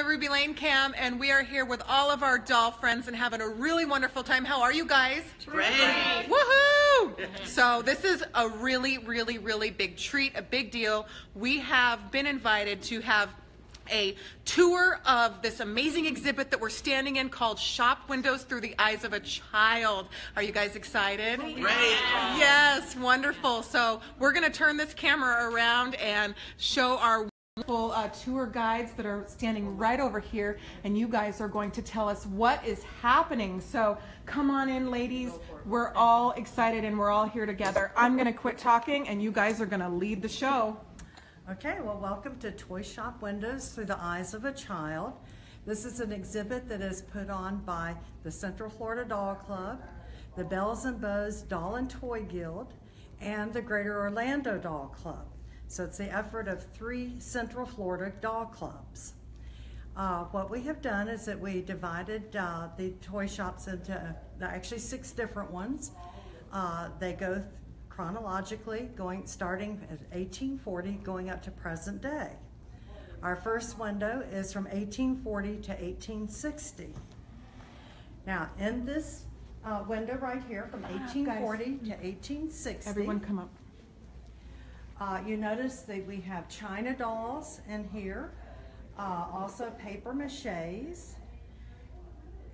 the Ruby Lane Cam, and we are here with all of our doll friends and having a really wonderful time. How are you guys? Great! Woohoo! So this is a really, really, really big treat, a big deal. We have been invited to have a tour of this amazing exhibit that we're standing in called Shop Windows Through the Eyes of a Child. Are you guys excited? Great! Yes, wonderful. So we're going to turn this camera around and show our wonderful tour guides that are standing right over here, and you guys are going to tell us what is happening. So come on in, ladies. We're all excited and we're all here together. I'm going to quit talking and you guys are going to lead the show. Okay, well, welcome to Toy Shop Windows Through the Eyes of a Child. This is an exhibit that is put on by the Central Florida Doll Club, the Bells and Bows Doll and Toy Guild, and the Greater Orlando Doll Club. So it's the effort of 3 Central Florida doll clubs. What we have done is that we divided the toy shops into actually 6 different ones. They go chronologically, starting at 1840, going up to present day. Our first window is from 1840 to 1860. Now, in this window right here, from 1840 to 1860, Everyone come up. you notice that we have China dolls in here, also paper maches,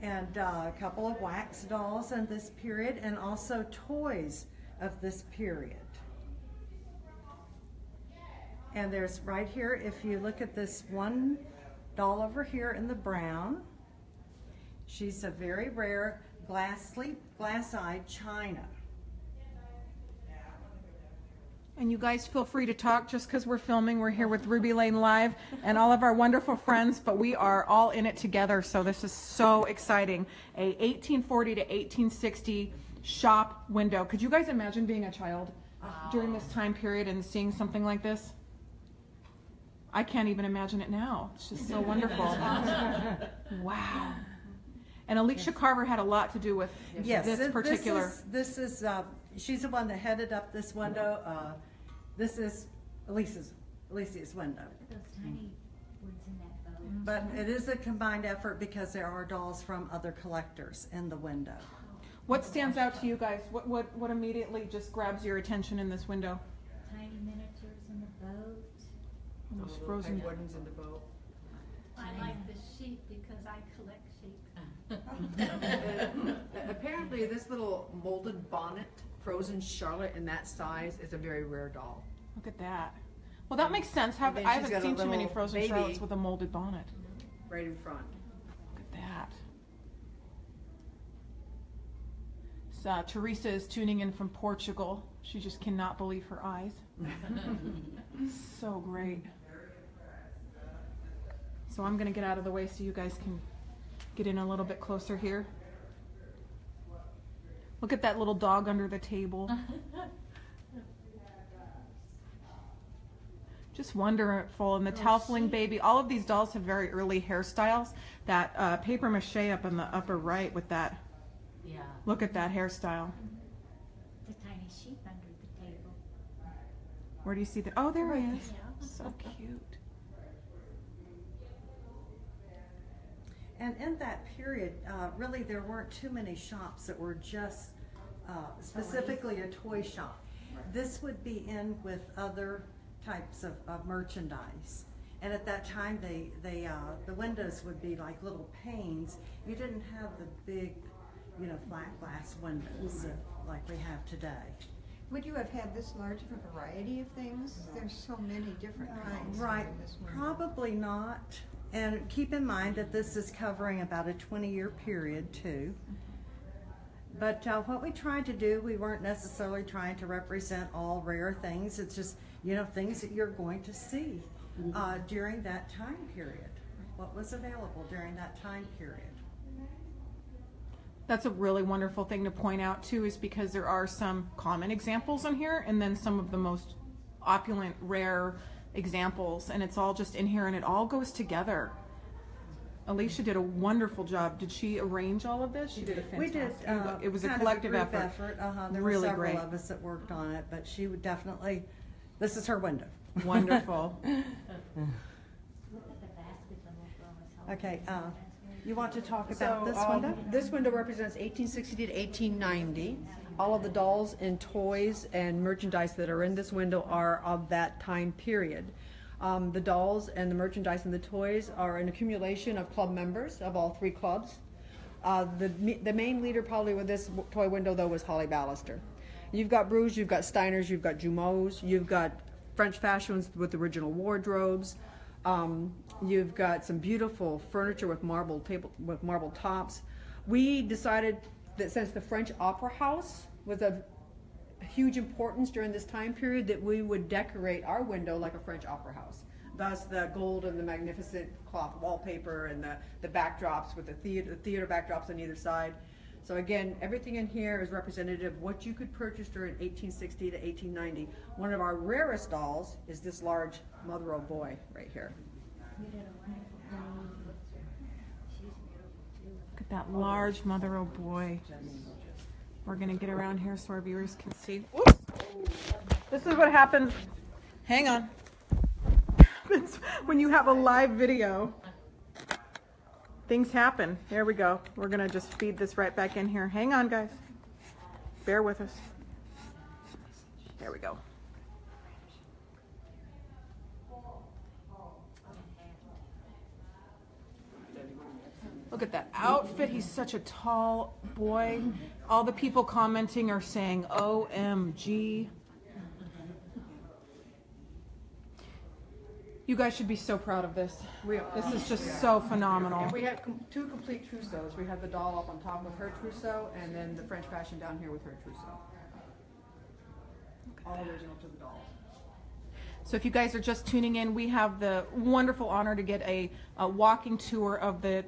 and a couple of wax dolls in this period, and also toys of this period. And there's right here, if you look at this one doll over here in the brown, she's a very rare glass-eyed China. And you guys feel free to talk just because we're filming. We're here with Ruby Lane Live and all of our wonderful friends, but we are all in it together, so this is so exciting. A 1840 to 1860 shop window. Could you guys imagine being a child during this time period and seeing something like this? I can't even imagine it now. It's just so wonderful. Wow. And Alicia Carver had a lot to do with this particular. She's the one that headed up this window. This is Alicia's window. Those tiny ones in that boat. But it is a combined effort because there are dolls from other collectors in the window. What stands out to you guys? What immediately just grabs your attention in this window? Tiny miniatures in the boat. Those frozen wardens in the boat. I like the sheep because I collect sheep. Apparently this little molded bonnet, frozen Charlotte in that size, is a very rare doll. Look at that. Well, that makes sense. I haven't seen too many frozen Charlottes with a molded bonnet. Right in front. Look at that. So, Teresa is tuning in from Portugal. She just cannot believe her eyes. So great. So I'm going to get out of the way so you guys can get in a little bit closer here. Look at that little dog under the table. Just wonderful. And the Taufling baby. All of these dolls have very early hairstyles. That paper mache up in the upper right with that. Yeah. Look at that hairstyle. The tiny sheep under the table. Where do you see that? Oh, there he is. Yeah. So cute. And in that period, really there weren't too many shops that were just specifically a toy shop. This would be in with other types of merchandise. And at that time, the windows would be like little panes. You didn't have the big, flat glass windows like we have today. Would you have had this large of a variety of things? There's so many different kinds. Right, in this window. probably not. And keep in mind that this is covering about a 20-year period too. But what we tried to do, we weren't necessarily trying to represent all rare things. It's just, things that you're going to see during that time period. What was available during that time period. That's a really wonderful thing to point out too, is because there are some common examples in here and then some of the most opulent, rare examples, and it's all just in here and it all goes together. Alicia did a wonderful job. Did she arrange all of this? She did a fantastic. We did. It was a kind collective of a group effort. There Really were several great. of us that worked on it, but she would definitely. This is her window. Wonderful. Look at the baskets on those girls. How Okay, you want to talk about this So, window? this window represents 1860 to 1890. All of the dolls and toys and merchandise that are in this window are of that time period. The dolls and the merchandise and the toys are an accumulation of club members of all three clubs. The main leader probably with this toy window though was Holly Ballister. You've got Bruges, you've got Steiners, you've got Jumeaus, you've got French fashions with original wardrobes. You've got some beautiful furniture with marble tops. We decided that since the French Opera House was of huge importance during this time period, that we would decorate our window like a French opera house. Thus the gold and the magnificent cloth wallpaper and the backdrops with the theater backdrops on either side. So again, everything in here is representative of what you could purchase during 1860 to 1890. One of our rarest dolls is this large Mother O' Boy right here. Look at that large Mother O' Boy. We're going to get around here so our viewers can see. Oops. This is what happens. Hang on. When you have a live video, things happen. There we go. We're going to just feed this right back in here. Hang on, guys. Bear with us. There we go. Look at that outfit. He's such a tall boy. All the people commenting are saying, OMG. You guys should be so proud of this. We are. This is just so phenomenal. And we have two complete trousseaux. We have the doll up on top with her trousseau, and then the French fashion down here with her trousseau. All original to the doll. So if you guys are just tuning in, we have the wonderful honor to get a walking tour of the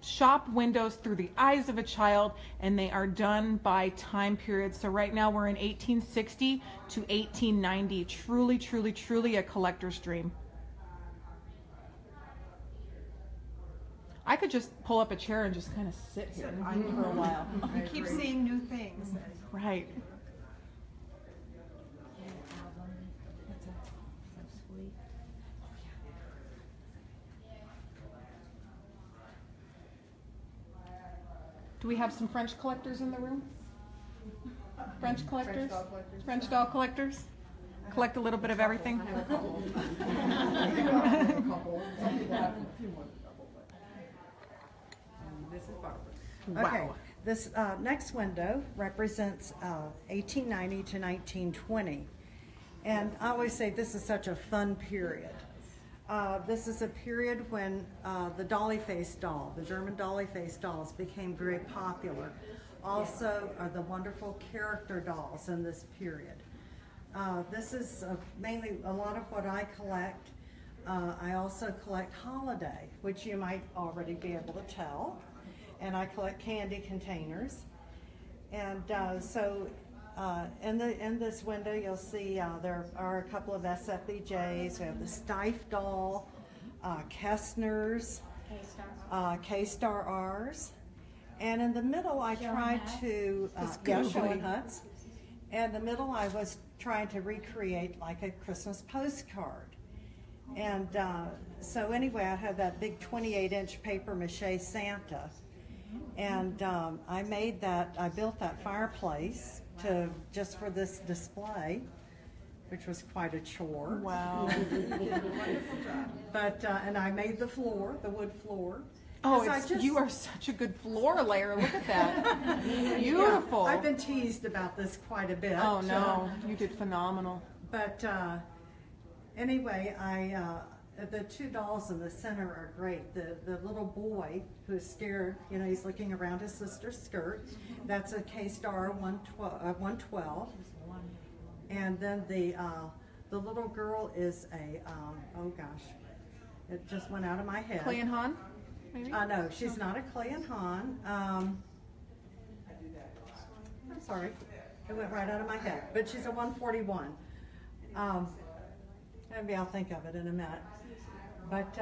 shop windows through the eyes of a child, and they are done by time period. So right now we're in 1860 to 1890. Truly, truly, truly a collector's dream. I could just pull up a chair and just kind of sit here for a while. You keep seeing new things. Right. Do we have some French collectors in the room? French collectors? French doll collectors? Collect a little bit of everything? I have a couple. I have a couple. Some people have a few more than a couple, but this is Barbara. Okay, Wow. this next window represents 1890 to 1920. And I always say this is such a fun period. This is a period when the dolly face doll, the German dolly face dolls, became very popular. Also are the wonderful character dolls in this period. This is mainly a lot of what I collect. I also collect holiday, which you might already be able to tell. And I collect candy containers. And in this window, you'll see there are a couple of SFBJs. We have the Stife doll, Kessner's, K-Star R's. And in the middle, I tried to, Showing Huts. In the middle, I was trying to recreate like a Christmas postcard. And so anyway, I had that big 28-inch paper mache Santa. And I made that, I built that fireplace just for this display, which was quite a chore. Wow. But, and I made the floor, the wood floor. Oh, 'Cause you are such a good floor layer. Look at that. Beautiful. Yeah, I've been teased about this quite a bit. Oh, no. You did phenomenal. But anyway, the two dolls in the center are great. The little boy who's scared, you know, he's looking around his sister's skirt. That's a K-Star 112. And then the little girl is a, oh gosh, it just went out of my head. Clay and Han? Maybe? No, she's not a Clay and Han. I'm sorry, it went right out of my head. But she's a 141. Maybe I'll think of it in a minute. But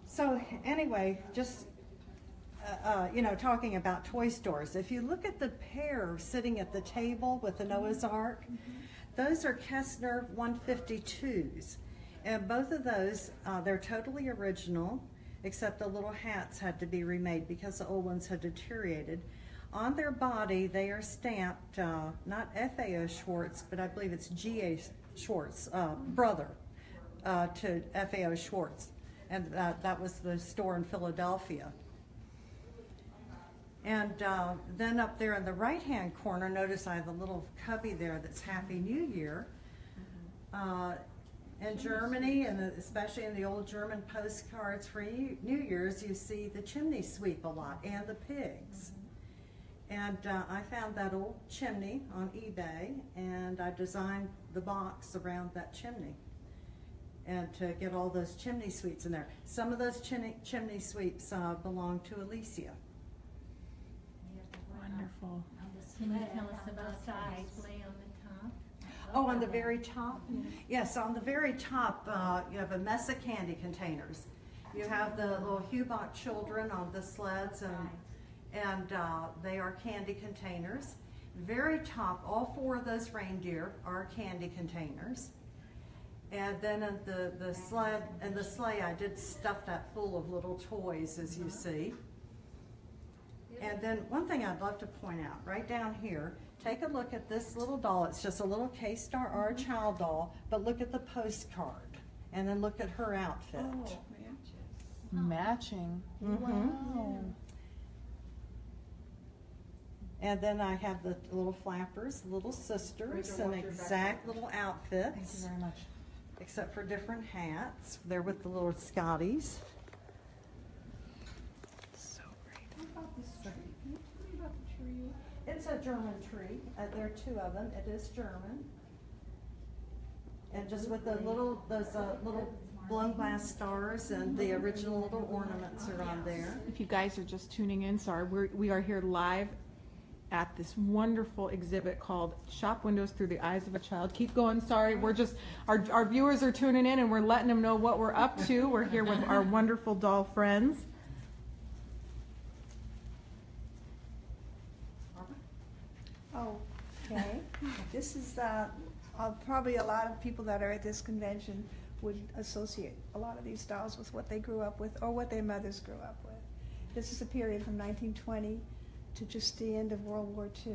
so anyway, just you know, talking about toy stores. If you look at the pair sitting at the table with the Noah's Ark, those are Kessner 152s, and both of those they're totally original. except the little hats had to be remade because the old ones had deteriorated. On their body, they are stamped, not FAO Schwartz, but I believe it's GA Schwartz, brother to FAO Schwartz. And that was the store in Philadelphia. And then up there in the right-hand corner, notice I have a little cubby there that's Happy New Year. In Germany, and especially in the old German postcards for New Year's, you see the chimney sweep a lot, and the pigs. And I found that old chimney on eBay, and I designed the box around that chimney, and to get all those chimney sweeps in there. Some of those chimney sweeps belong to Alicia. Wonderful. Can you tell us about the display on the top? Oh, on the very top? Yes, on the very top, you have a mess of candy containers. You have the little Hubach children on the sleds, and they are candy containers. Very top, all 4 of those reindeer are candy containers. And then in the sled and the sleigh, I did stuff that full of little toys, as you see. And then one thing I'd love to point out, right down here, take a look at this little doll. It's just a little K-Star R child doll, but look at the postcard, and then look at her outfit. Oh, matching. Wow. And then I have the little flappers, the little sisters, an exact little outfits. Thank you very much. Except for different hats. They're with the little Scotties. So great. What about this tree? Can you tell me about the tree? It's a German tree. There are 2 of them. It is German. And just with the little, those little blown glass stars, and the original little ornaments are on there. If you guys are just tuning in, sorry, we are here live at this wonderful exhibit called Shop Windows Through the Eyes of a Child. Keep going, sorry, we're just, our viewers are tuning in and we're letting them know what we're up to. We're here with our wonderful doll friends. Okay. This is probably a lot of people that are at this convention would associate a lot of these dolls with what they grew up with or what their mothers grew up with. This is a period from 1920 to just the end of World War II.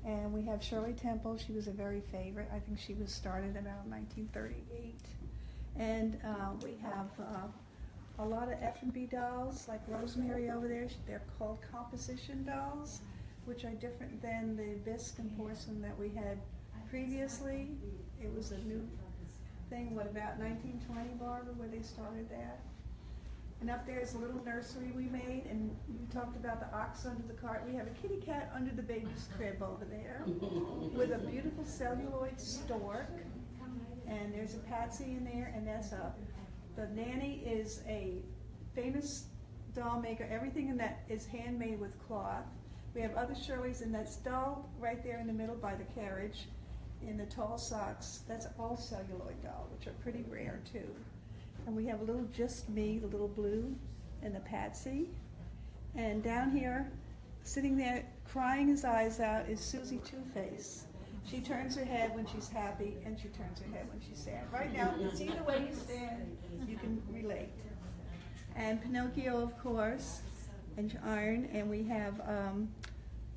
And we have Shirley Temple. She was a very favorite. I think she was started about 1938. And we have a lot of F&B dolls, like Rosemary over there. They're called composition dolls, which are different than the bisque and porcelain that we had previously. It was a new thing, what, about 1920, Barbara, where they started that? And up there is a little nursery we made, and you talked about the ox under the cart. We have a kitty cat under the baby's crib over there with a beautiful celluloid stork. And there's a Patsy in there, and the nanny is a famous doll maker. Everything in that is handmade with cloth. We have other Shirleys, and that's doll right there in the middle by the carriage in the tall socks. That's all celluloid doll, which are pretty rare too. And we have a little Just Me, the little blue, and the Patsy. And down here, sitting there crying his eyes out, is Susie Two-Face. She turns her head when she's happy, and she turns her head when she's sad. Right now, see the way you stand, you can relate. And Pinocchio, of course, and Iron, and we have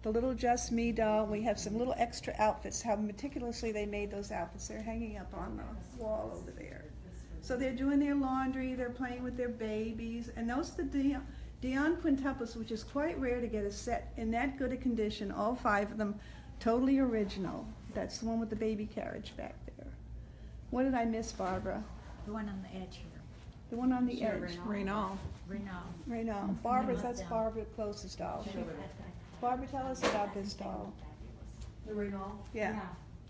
the little Just Me doll. We have some little extra outfits, how meticulously they made those outfits. They're hanging up on the wall over there. So they're doing their laundry, they're playing with their babies, and those are the Dion quintuples, which is quite rare to get a set in that good a condition, all 5 of them totally original. That's the one with the baby carriage back there. What did I miss, Barbara? The one on the edge here. The one on the edge. Renault. Renault. Barbara, that's Barbara's closest doll. Barbara, tell us about this doll. The Renault? Yeah.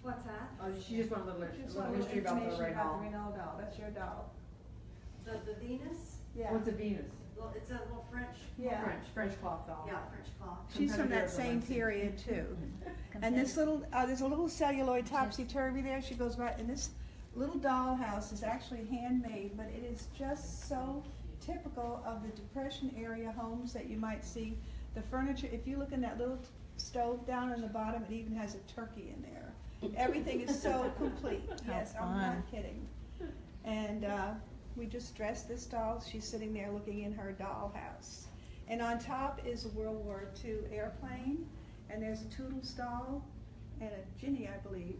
What's that? Oh, she just wanted a little Just history about the information about the Renault. Renault doll. That's your doll. The Venus? Yeah. What's a Venus? Well, it's a little French. Yeah. French cloth doll. Yeah, French cloth. She's from that same period too. And this little, there's a little celluloid topsy-turvy there. She goes right, and this little dollhouse is actually handmade, but it is just so typical of the Depression era homes that you might see. The furniture, if you look in that little stove down on the bottom, it even has a turkey in there. Everything is so complete. Yes, I'm not kidding. And We just dressed this doll. She's sitting there looking in her dollhouse. And on top is a World War II airplane, and there's a Toodles doll and a Ginny, I believe.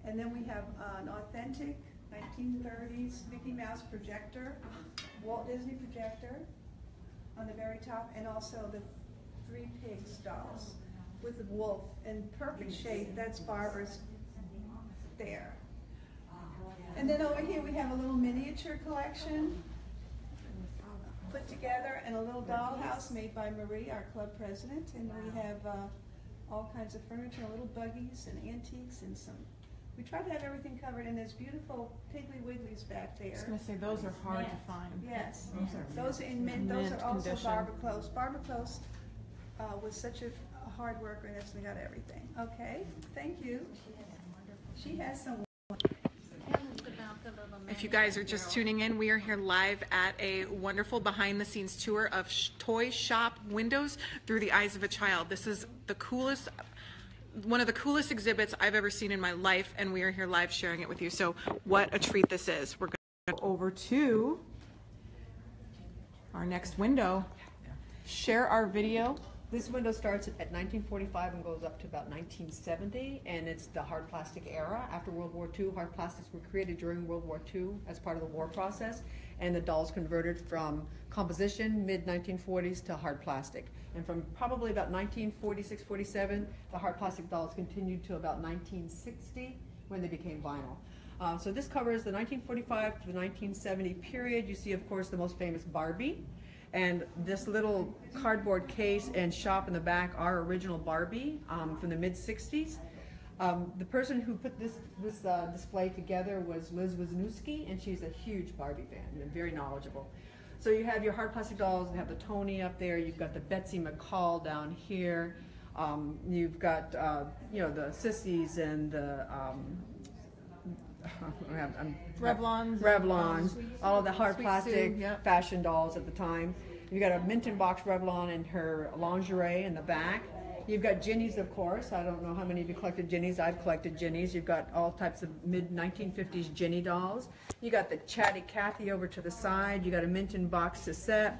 And then we have an authentic 1930s Mickey Mouse projector, Walt Disney projector on the very top, and also the Three Pigs dolls with the wolf in perfect shape. That's Barbara's there. And then over here we have a little miniature collection put together, and a little dollhouse made by Marie, our club president. And we have all kinds of furniture, little buggies and antiques, and we try to have everything covered. And there's beautiful Piggly Wigglies back I was there. going to say, those are hard to find. Yes, Those are those in mint. Those mint are also condition. Barbara Close. Barbara Close was such a hard worker, and that's we got everything. Okay, thank you. She has some. If you guys are just tuning in, we are here live at a wonderful behind-the-scenes tour of Toy Shop Windows Through the Eyes of a Child. This is the coolest, one of the coolest exhibits I've ever seen in my life, and we are here live sharing it with you. So what a treat this is. We're going to go over to our next window, share our video. This window starts at 1945 and goes up to about 1970, and it's the hard plastic era. After World War II, hard plastics were created during World War II as part of the war process, and the dolls converted from composition mid-1940s to hard plastic. And from probably about 1946, 47, the hard plastic dolls continued to about 1960 when they became vinyl. So this covers the 1945 to the 1970 period. You see, of course, the most famous Barbie. And this little cardboard case and shop in the back are original Barbie from the mid-60s. The person who put this display together was Liz Wisniewski, and she's a huge Barbie fan and very knowledgeable. So you have your hard plastic dolls, you have the Tony up there, you've got the Betsy McCall down here, you've got the Sissies and the Revlons, all of the hard Sweet plastic Sue, yep. fashion dolls at the time. You've got a mint box Revlon and her lingerie in the back. You've got Ginny's, of course. I don't know how many of you collected Ginny's. I've collected Ginny's. You've got all types of mid-1950s Ginny dolls. You got the Chatty Cathy over to the side. You got a mint box Sisette.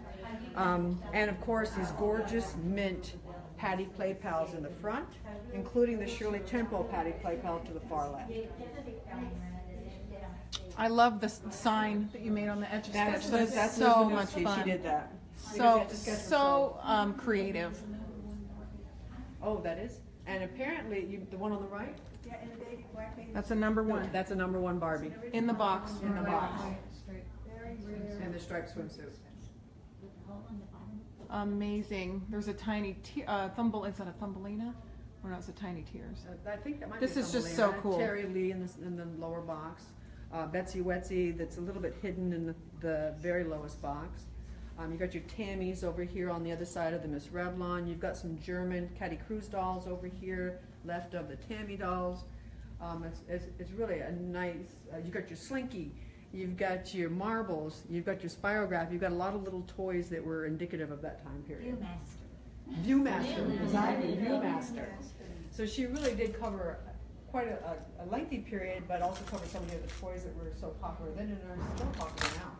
And of course, these gorgeous mint Patty Play Pals in the front, including the Shirley Temple Patty Play Pal to the far left. I love the sign that you made on the edge of sketch. That's Liz so much Wisniewski. fun. She did that. So creative. Oh, that is? And apparently, the one on the right? Yeah, and the baby black baby. That's a number one. That's a number one Barbie. In the box. In the box. Very rare. And the striped swimsuit. Amazing. There's a tiny is that a Thumbelina? Or no, it's a Tiny Tears. I think that might This be is just Thumbelina. so cool. Terry Lee in the lower box. Betsy Wetsy that's a little bit hidden in the very lowest box. You've got your Tammys over here on the other side of the Miss Revlon. You've got some German Caddy Cruz dolls over here, left of the Tammy dolls. It's really a nice, you've got your Slinky, you've got your marbles, you've got your Spirograph, you've got a lot of little toys that were indicative of that time period. Viewmaster, exactly, Viewmaster. So she really did cover quite a lengthy period, but also covered some of the other toys that were so popular then and are still popular now.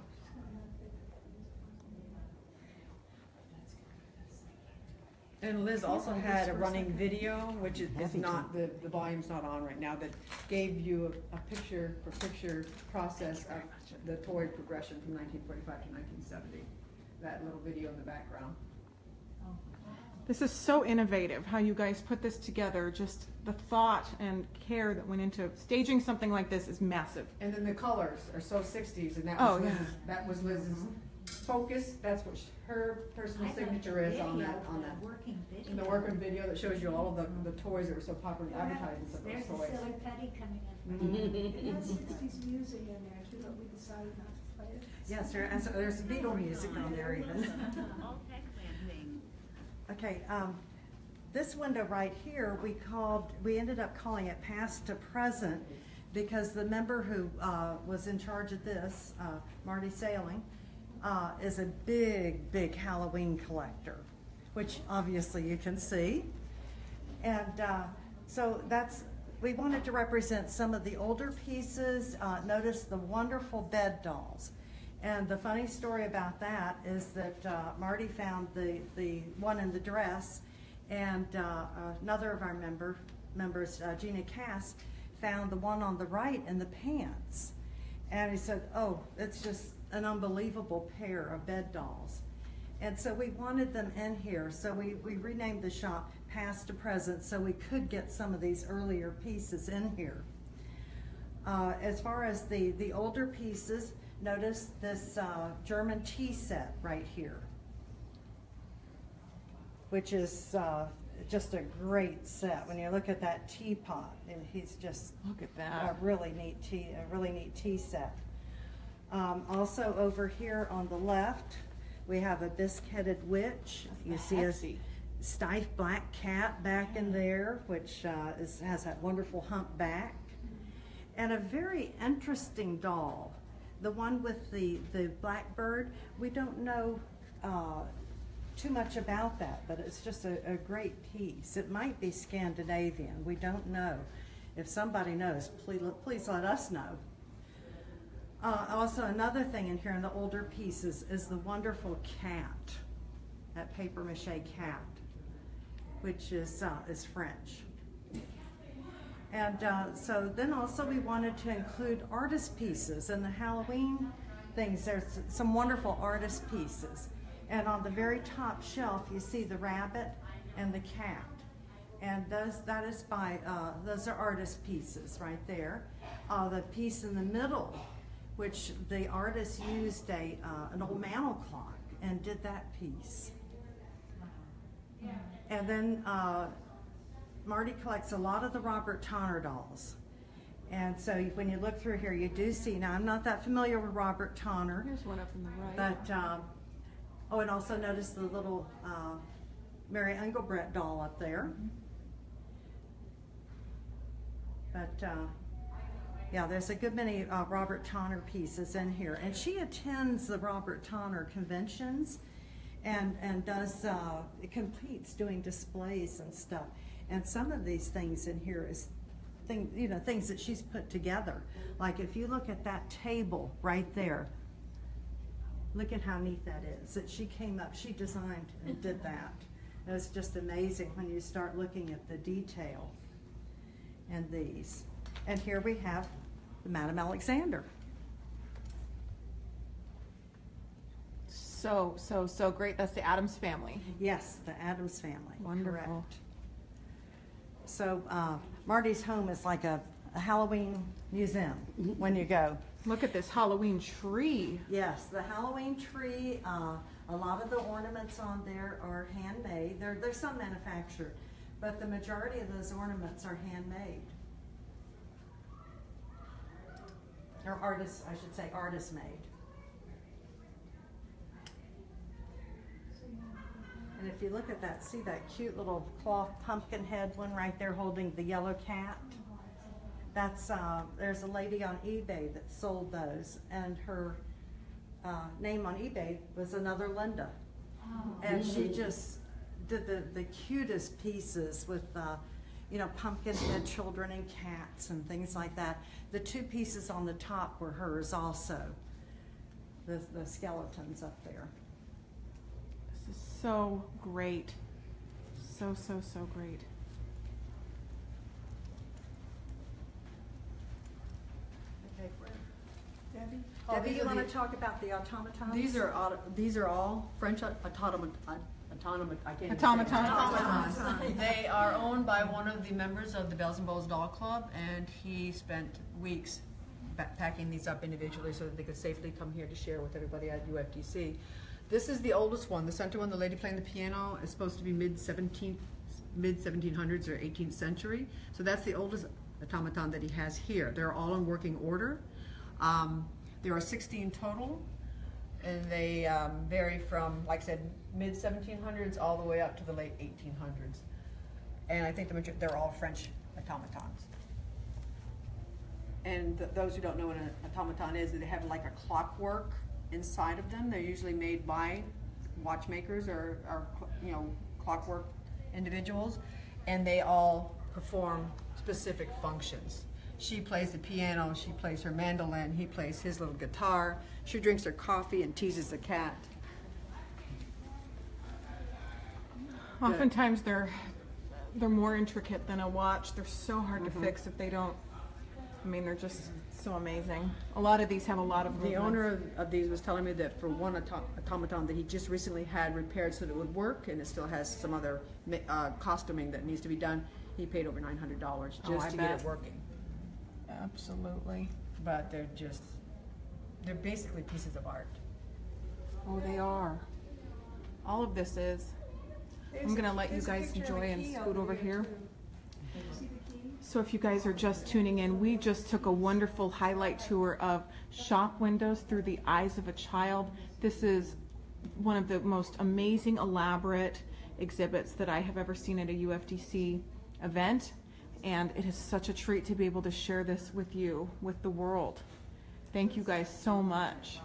And Liz also had a running video, which is not, the volume's not on right now, that gave you a picture-for-picture process of the toy progression from 1945 to 1970. That little video in the background. This is so innovative how you guys put this together. Just the thought and care that went into staging something like this is massive. And then the colors are so 60s, and that was Liz's focus. That's what her personal signature is on that. In the working video that shows you all of the toys that were so popular in advertisements of those There's toys. a silly Petty coming up. It has 60s music in there too, but we decided not to play it. Yes, there's Beatle music on there even. Okay, this window right here, we ended up calling it past to present because the member who was in charge of this, Marty Sailing, is a big Halloween collector, which obviously you can see. And so we wanted to represent some of the older pieces. Notice the wonderful bed dolls. And the funny story about that is that Marty found the one in the dress, and another of our members, Gina Cass, found the one on the right in the pants. And he said, oh, it's just an unbelievable pair of bed dolls. And so we wanted them in here, so we renamed the shop Past to Present so we could get some of these earlier pieces in here. As far as the older pieces, notice this German tea set right here, which is just a great set. When you look at that teapot, and he's just Look at that. a really neat tea set. Also over here on the left, we have a biscuited witch. You see a stiff black cat back in there, which has that wonderful hump back. And a very interesting doll, the one with the blackbird. We don't know too much about that, but it's just a great piece. It might be Scandinavian. We don't know. If somebody knows, please let us know. Also, another thing in here in the older pieces is the wonderful cat, that paper mache cat, which is French. And so then also we wanted to include artist pieces in the Halloween things. There's some wonderful artist pieces. And on the very top shelf, you see the rabbit and the cat. And those are artist pieces right there. The piece in the middle, which the artist used an old mantel clock and did that piece. And then Marty collects a lot of the Robert Tonner dolls. And so when you look through here, you do see, now I'm not that familiar with Robert Tonner. Here's one up in the right. But, oh, and also notice the little Mary Engelbrett doll up there. But, yeah, there's a good many Robert Tonner pieces in here. And she attends the Robert Tonner conventions and competes doing displays and stuff. And some of these things in here is things that she's put together. Like if you look at that table right there, look at how neat that is. That she came up, she designed and did that. It's just amazing when you start looking at the detail in these. And here we have the Madame Alexander. So great. That's the Addams family. Yes, the Addams family. Wonderful. Correct. So Marty's home is like a Halloween museum when you go. Look at this Halloween tree. Yes, the Halloween tree, a lot of the ornaments on there are handmade. There's some manufactured, but the majority of those ornaments are handmade. Or artist, I should say, artist made. And if you look at that, see that cute little cloth pumpkin head one right there holding the yellow cat? That's, there's a lady on eBay that sold those, and her name on eBay was another Linda. And she just did the cutest pieces with, pumpkin head children and cats and things like that. The two pieces on the top were hers also, the skeletons up there. This is so great. So great. Debbie? Debbie, these you are want the- to talk about the automatons? These are all French automatons. Automatons. They are owned by one of the members of the Bells and Bows Doll Club, and he spent weeks packing these up individually so that they could safely come here to share with everybody at UFDC. This is the oldest one. The center one, the lady playing the piano, is supposed to be mid 1700s or 18th century. So that's the oldest automaton that he has here. They're all in working order. There are 16 total, and they vary from, like I said, mid 1700s all the way up to the late 1800s. And I think they're all French automatons. And those who don't know what an automaton is, they have like a clockwork inside of them. They're usually made by watchmakers or clockwork individuals, and they all perform specific functions. She plays the piano, she plays her mandolin, he plays his little guitar. She drinks her coffee and teases the cat. Oftentimes they're more intricate than a watch. They're so hard to fix if they don't. I mean, they're just so amazing. A lot of these have a lot of The movements. owner of these was telling me that for one automaton that he just recently had repaired so that it would work, and it still has some other costuming that needs to be done, he paid over $900 just I to get bet. it working. Absolutely. But they're basically pieces of art. Oh, they are. All of this is. I'm going to let you guys enjoy and scoot over here. So if you guys are just tuning in, we just took a wonderful highlight tour of shop windows through the eyes of a child. This is one of the most amazing, elaborate exhibits that I have ever seen at a UFDC event. And it is such a treat to be able to share this with you, with the world. Thank you guys so much.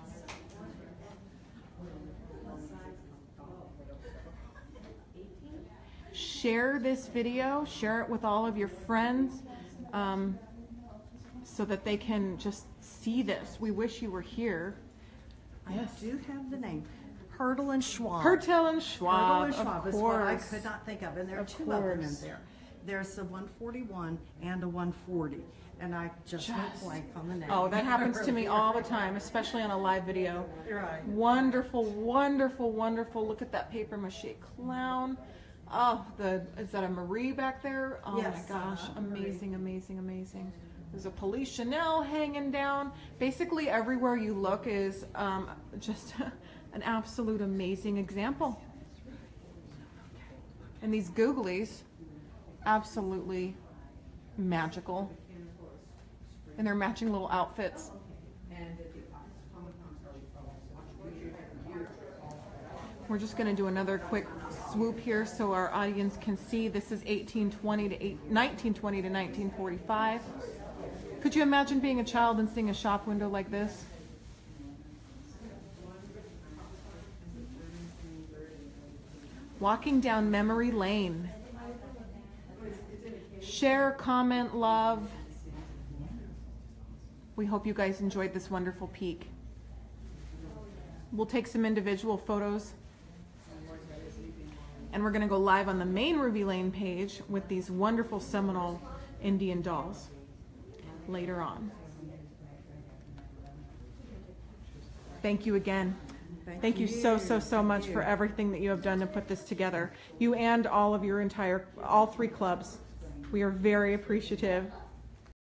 Share this video, share it with all of your friends so that they can just see this. We wish you were here. I do have the name. Hurdle and Schwab. Hertel and Schwab, Hurdle and Schwab of is what I course. could not think of, and there are Of two of them in course. there. There's a 141 and a 140, and I just went blank on the name. Oh, that happens to me all the time, especially on a live video. You're right. Wonderful, wonderful, wonderful. Look at that paper mache clown. Oh, is that a Marie back there? Oh Yes, my gosh, Marie. amazing, amazing, amazing. There's a Police Chanel hanging down. Basically everywhere you look is just an absolute amazing example. And these googlies, absolutely magical. And their matching little outfits. We're just going to do another quick swoop here so our audience can see. This is 1920 to 1945. Could you imagine being a child and seeing a shop window like this? Walking down memory lane. Share, comment, love. We hope you guys enjoyed this wonderful peek. We'll take some individual photos. And we're going to go live on the main Ruby Lane page with these wonderful Seminole Indian dolls later on. Thank you again. Thank you so much for everything that you have done to put this together. You and all of your all three clubs. We are very appreciative.